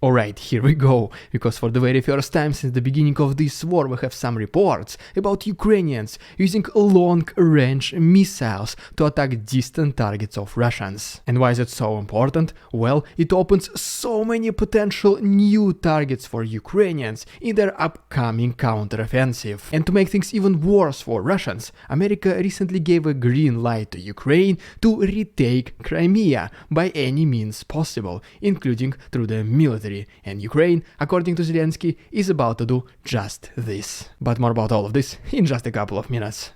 Alright, here we go, because for the very first time since the beginning of this war we have some reports about Ukrainians using long-range missiles to attack distant targets of Russians. And why is it so important? Well, it opens so many potential new targets for Ukrainians in their upcoming counteroffensive. And to make things even worse for Russians, America recently gave a green light to Ukraine to retake Crimea by any means possible, including through the military. And Ukraine, according to Zelensky, is about to do just this. But more about all of this in just a couple of minutes.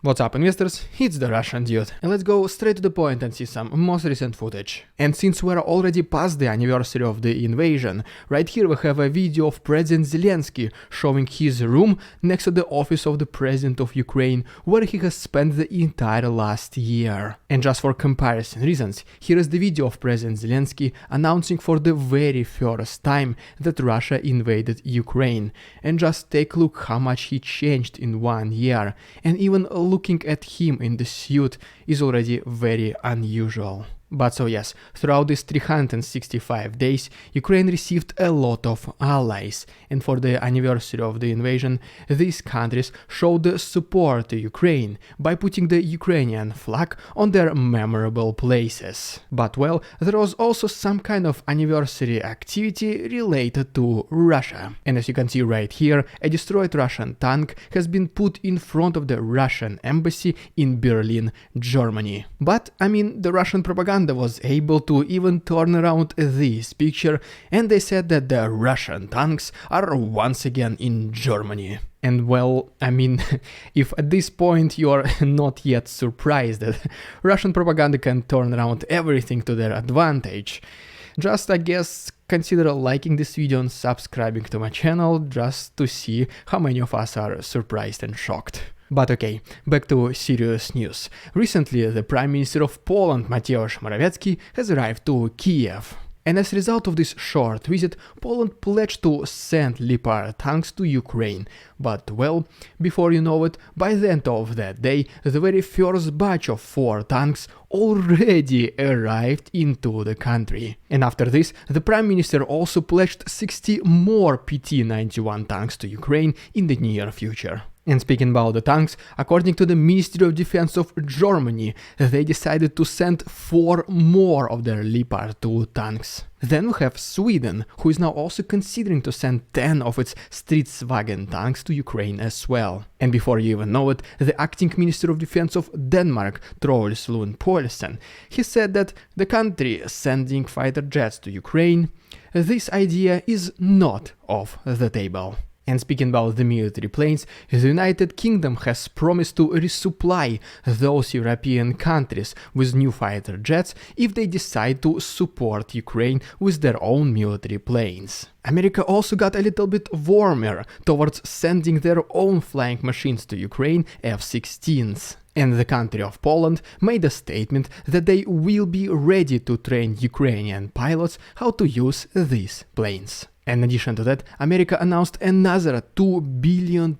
What's up, investors? It's the Russian dude. And let's go straight to the point and see some most recent footage. And since we're already past the anniversary of the invasion, right here we have a video of President Zelensky showing his room next to the office of the President of Ukraine, where he has spent the entire last year. And just for comparison reasons, here is the video of President Zelensky announcing for the very first time that Russia invaded Ukraine. And just take a look how much he changed in 1 year. And even looking at him in the suit is already very unusual. But so yes, throughout these 365 days, Ukraine received a lot of allies, and for the anniversary of the invasion, these countries showed the support to Ukraine by putting the Ukrainian flag on their memorable places. But well, there was also some kind of anniversary activity related to Russia. And as you can see right here, a destroyed Russian tank has been put in front of the Russian embassy in Berlin, Germany. But I mean, the Russian propaganda was able to even turn around this picture, and they said that the Russian tanks are once again in Germany. And well, I mean, if at this point you are not yet surprised that Russian propaganda can turn around everything to their advantage, just I guess consider liking this video and subscribing to my channel just to see how many of us are surprised and shocked. But okay, back to serious news. Recently, the Prime Minister of Poland, Mateusz Morawiecki, has arrived to Kiev. And as a result of this short visit, Poland pledged to send Leopard tanks to Ukraine. But well, before you know it, by the end of that day, the very first batch of 4 tanks already arrived into the country. And after this, the Prime Minister also pledged 60 more PT-91 tanks to Ukraine in the near future. And speaking about the tanks, according to the Ministry of Defense of Germany, they decided to send 4 more of their Leopard 2 tanks. Then we have Sweden, who is now also considering to send 10 of its Stridsvagn tanks to Ukraine as well. And before you even know it, the acting Minister of Defense of Denmark, Troels Lund Poulsen, he said that the country sending fighter jets to Ukraine, this idea is not off the table. And speaking about the military planes, the United Kingdom has promised to resupply those European countries with new fighter jets if they decide to support Ukraine with their own military planes. America also got a little bit warmer towards sending their own flying machines to Ukraine, F-16s. And the country of Poland made a statement that they will be ready to train Ukrainian pilots how to use these planes. In addition to that, America announced another $2 billion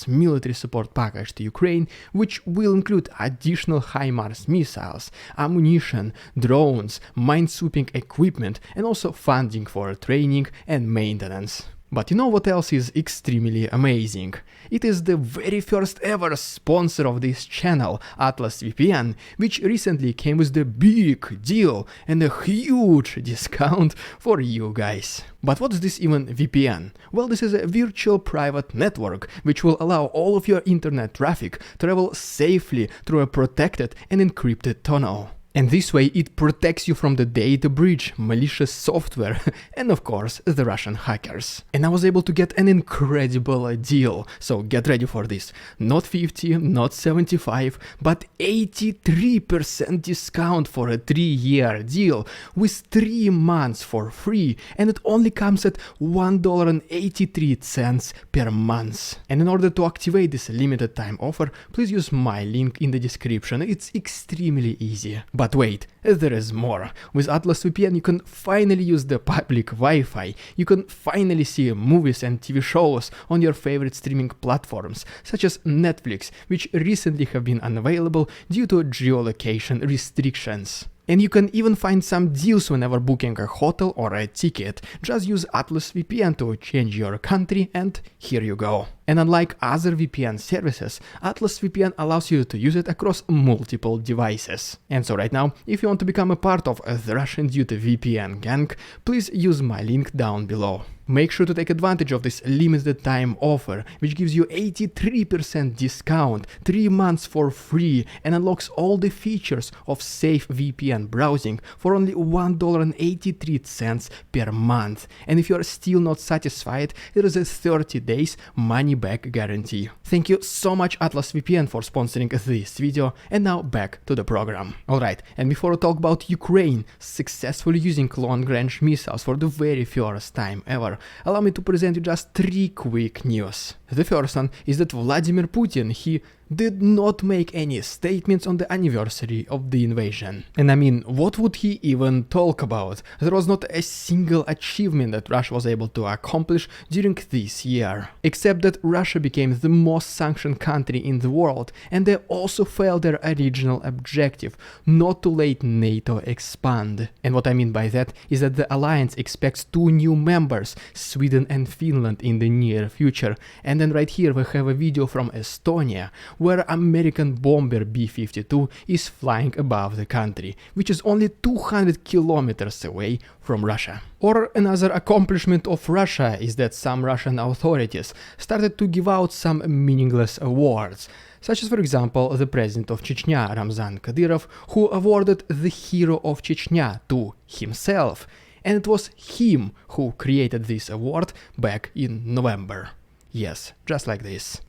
military support package to Ukraine, which will include additional HIMARS missiles, ammunition, drones, minesweeping equipment, and also funding for training and maintenance. But you know what else is extremely amazing? It is the very first ever sponsor of this channel, Atlas VPN, which recently came with the big deal and a huge discount for you guys. But what's this even VPN? Well, this is a virtual private network which will allow all of your internet traffic to travel safely through a protected and encrypted tunnel. And this way it protects you from the data breach, malicious software, and of course the Russian hackers. And I was able to get an incredible deal, so get ready for this. Not 50, not 75, but 83% discount for a 3-year deal with 3 months for free, and it only comes at $1.83 per month. And in order to activate this limited time offer, please use my link in the description. It's extremely easy. But wait, there is more. With Atlas VPN you can finally use the public Wi-Fi, you can finally see movies and TV shows on your favorite streaming platforms, such as Netflix, which recently have been unavailable due to geolocation restrictions. And you can even find some deals whenever booking a hotel or a ticket. Just use Atlas VPN to change your country and here you go. And unlike other VPN services, Atlas VPN allows you to use it across multiple devices. And so right now, if you want to become a part of the Russian Duty VPN gang, please use my link down below. Make sure to take advantage of this limited time offer, which gives you 83% discount, 3 months for free, and unlocks all the features of safe VPN browsing for only $1.83 per month. And if you are still not satisfied, there is a 30 days money-back guarantee. Thank you so much Atlas VPN for sponsoring this video, and now back to the program. Alright, and before we talk about Ukraine successfully using long-range missiles for the very first time ever, allow me to present you just 3 quick news. The first one is that Vladimir Putin, he did not make any statements on the anniversary of the invasion. And I mean, what would he even talk about? There was not a single achievement that Russia was able to accomplish during this year. Except that Russia became the most sanctioned country in the world, and they also failed their original objective, not to let NATO expand. And what I mean by that is that the alliance expects 2 new members, Sweden and Finland, in the near future. And then right here we have a video from Estonia, where American bomber B-52 is flying above the country, which is only 200 kilometers away from Russia. Or another accomplishment of Russia is that some Russian authorities started to give out some meaningless awards, such as for example the president of Chechnya, Ramzan Kadyrov, who awarded the Hero of Chechnya to himself, and it was him who created this award back in November. Yes, just like this.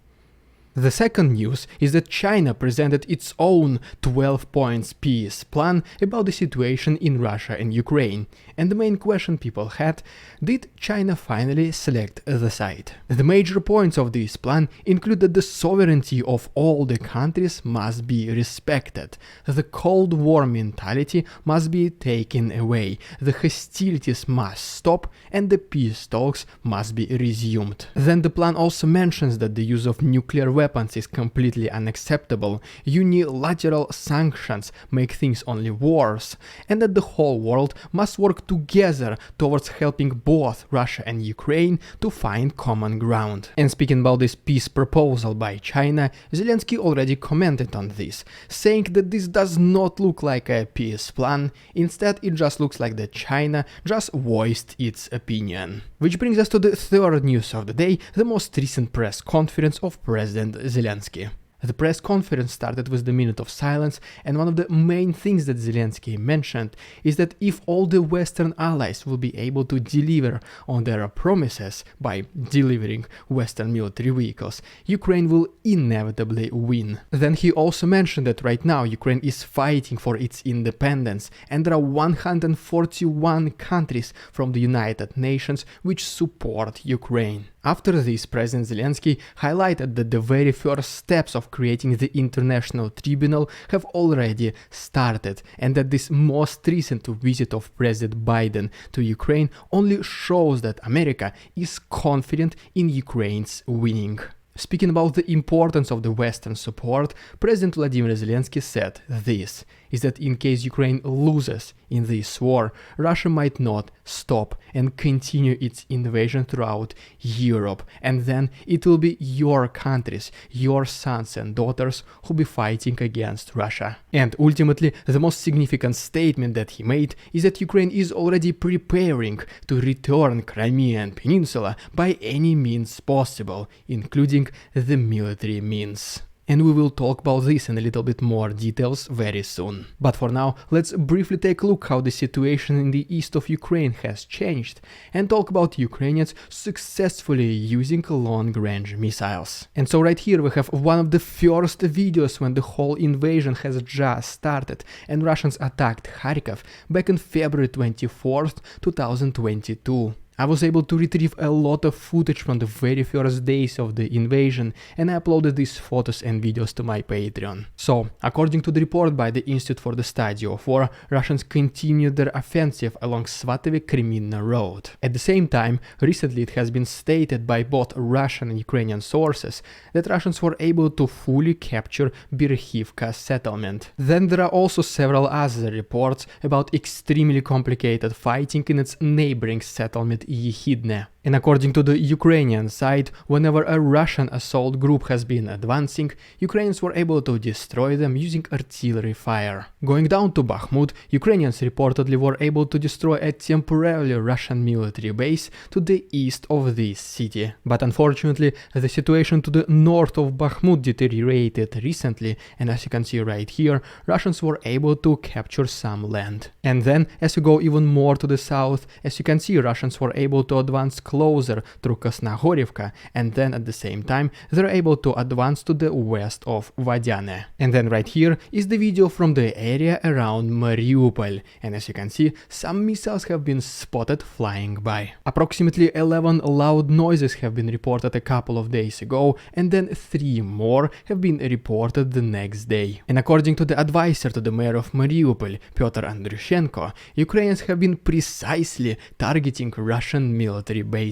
The second news is that China presented its own 12 points peace plan about the situation in Russia and Ukraine, and the main question people had: did China finally select the side? The major points of this plan include that the sovereignty of all the countries must be respected, the Cold War mentality must be taken away, the hostilities must stop, and the peace talks must be resumed. Then the plan also mentions that the use of nuclear weapons is completely unacceptable, unilateral sanctions make things only worse, and that the whole world must work together towards helping both Russia and Ukraine to find common ground. And speaking about this peace proposal by China, Zelensky already commented on this, saying that this does not look like a peace plan, instead it just looks like that China just voiced its opinion. Which brings us to the third news of the day, the most recent press conference of President Zelensky. The press conference started with the minute of silence, and one of the main things that Zelensky mentioned is that if all the Western allies will be able to deliver on their promises by delivering Western military vehicles, Ukraine will inevitably win. Then he also mentioned that right now Ukraine is fighting for its independence, and there are 141 countries from the United Nations which support Ukraine. After this, President Zelensky highlighted that the very first steps of creating the International Tribunal have already started, and that this most recent visit of President Biden to Ukraine only shows that America is confident in Ukraine's winning. Speaking about the importance of the Western support, President Vladimir Zelensky said this, is that in case Ukraine loses in this war, Russia might not stop and continue its invasion throughout Europe, and then it will be your countries, your sons and daughters who will be fighting against Russia. And ultimately, the most significant statement that he made is that Ukraine is already preparing to return Crimean Peninsula by any means possible, including the military means. And we will talk about this in a little bit more details very soon. But for now, let's briefly take a look how the situation in the east of Ukraine has changed, and talk about Ukrainians successfully using long-range missiles. And so right here we have one of the first videos when the whole invasion has just started, and Russians attacked Kharkiv back on February 24th, 2022. I was able to retrieve a lot of footage from the very first days of the invasion, and I uploaded these photos and videos to my Patreon. So, according to the report by the Institute for the Study of War, Russians continued their offensive along Svatovo-Kreminna road. At the same time, recently it has been stated by both Russian and Ukrainian sources that Russians were able to fully capture Berhivka settlement. Then there are also several other reports about extremely complicated fighting in its neighboring settlement Yehidne. And according to the Ukrainian side, whenever a Russian assault group has been advancing, Ukrainians were able to destroy them using artillery fire. Going down to Bakhmut, Ukrainians reportedly were able to destroy a temporarily Russian military base to the east of this city. But unfortunately, the situation to the north of Bakhmut deteriorated recently, and as you can see right here, Russians were able to capture some land. And then, as you go even more to the south, as you can see, Russians were able to advance closer through Krasnogorivka, and then at the same time they're able to advance to the west of Vodyane. And then right here is the video from the area around Mariupol, and as you can see, some missiles have been spotted flying by. Approximately 11 loud noises have been reported a couple of days ago, and then 3 more have been reported the next day. And according to the advisor to the mayor of Mariupol, Pyotr Andrushenko, Ukrainians have been precisely targeting Russian military bases.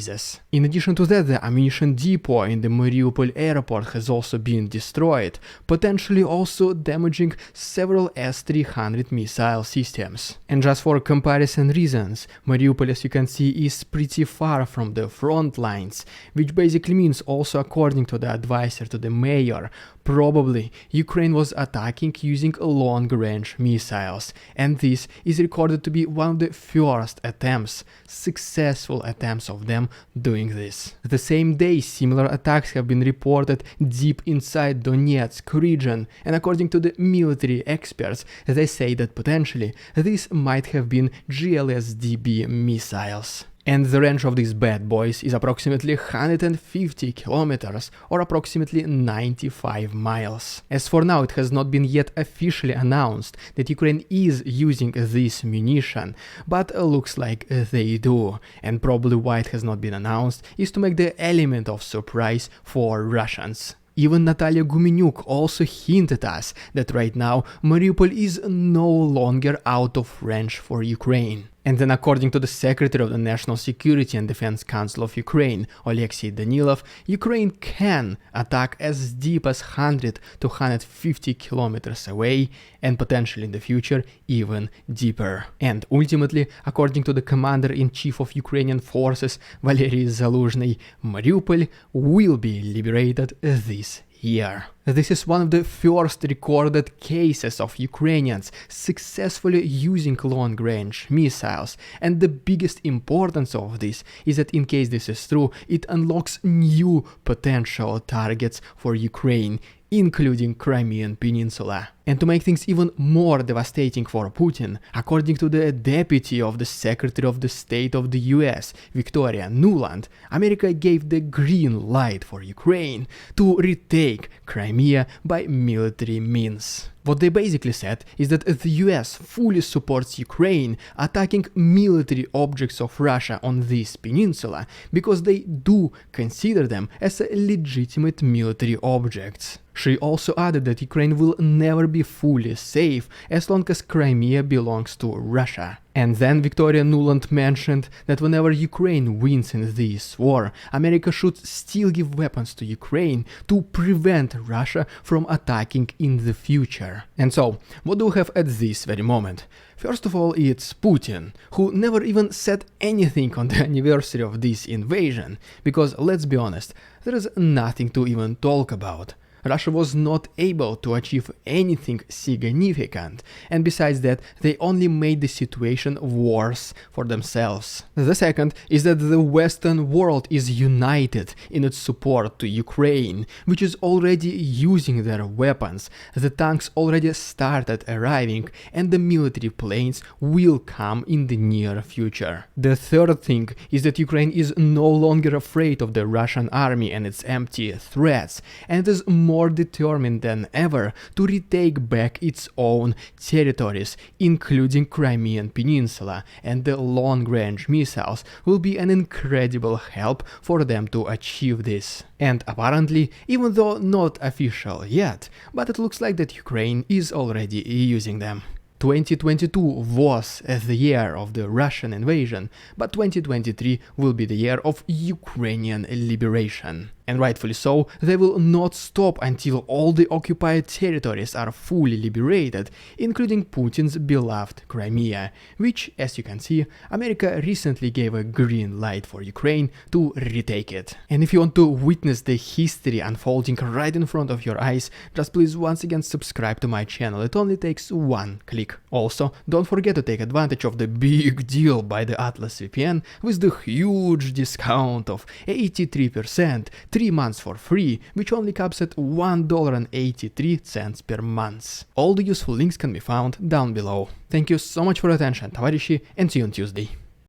In addition to that, the ammunition depot in the Mariupol airport has also been destroyed, potentially also damaging several S-300 missile systems. And just for comparison reasons, Mariupol, as you can see, is pretty far from the front lines, which basically means, also according to the advisor to the mayor, probably Ukraine was attacking using long-range missiles, and this is recorded to be one of the first attempts, successful attempts of them doing this. The same day, similar attacks have been reported deep inside Donetsk region, and according to the military experts, they say that potentially these might have been GLSDB missiles. And the range of these bad boys is approximately 150 kilometers or approximately 95 miles. As for now, it has not been yet officially announced that Ukraine is using this munition, but looks like they do. And probably why it has not been announced is to make the element of surprise for Russians. Even Natalia Gumenyuk also hinted us that right now Mariupol is no longer out of range for Ukraine. And then according to the Secretary of the National Security and Defense Council of Ukraine, Oleksiy Danilov, Ukraine can attack as deep as 100 to 150 kilometers away, and potentially in the future even deeper. And ultimately, according to the Commander-in-Chief of Ukrainian Forces, Valery Zaluzhny, Mariupol will be liberated this year. This is one of the first recorded cases of Ukrainians successfully using long-range missiles, and the biggest importance of this is that in case this is true, it unlocks new potential targets for Ukraine, including Crimean Peninsula. And to make things even more devastating for Putin, according to the deputy of the Secretary of the State of the US, Victoria Nuland, America gave the green light for Ukraine to retake Crimea by military means. What they basically said is that the US fully supports Ukraine attacking military objects of Russia on this peninsula because they do consider them as legitimate military objects. She also added that Ukraine will never be fully safe as long as Crimea belongs to Russia. And then Victoria Nuland mentioned that whenever Ukraine wins in this war, America should still give weapons to Ukraine to prevent Russia from attacking in the future. And so, what do we have at this very moment? First of all, it's Putin, who never even said anything on the anniversary of this invasion, because let's be honest, there is nothing to even talk about. Russia was not able to achieve anything significant, and besides that, they only made the situation worse for themselves. The second is that the Western world is united in its support to Ukraine, which is already using their weapons, the tanks already started arriving, and the military planes will come in the near future. The third thing is that Ukraine is no longer afraid of the Russian army and its empty threats, and is more more determined than ever to retake back its own territories, including Crimean Peninsula, and the long-range missiles will be an incredible help for them to achieve this. And apparently, even though not official yet, but it looks like that Ukraine is already using them. 2022 was the year of the Russian invasion, but 2023 will be the year of Ukrainian liberation. And rightfully so, they will not stop until all the occupied territories are fully liberated, including Putin's beloved Crimea, which, as you can see, America recently gave a green light for Ukraine to retake it. And if you want to witness the history unfolding right in front of your eyes, just please once again subscribe to my channel, it only takes one click. Also, don't forget to take advantage of the big deal by the Atlas VPN with the huge discount of 83%, 3 months for free, which only caps at $1.83 per month. All the useful links can be found down below. Thank you so much for your attention, товарищи, and see you on Tuesday.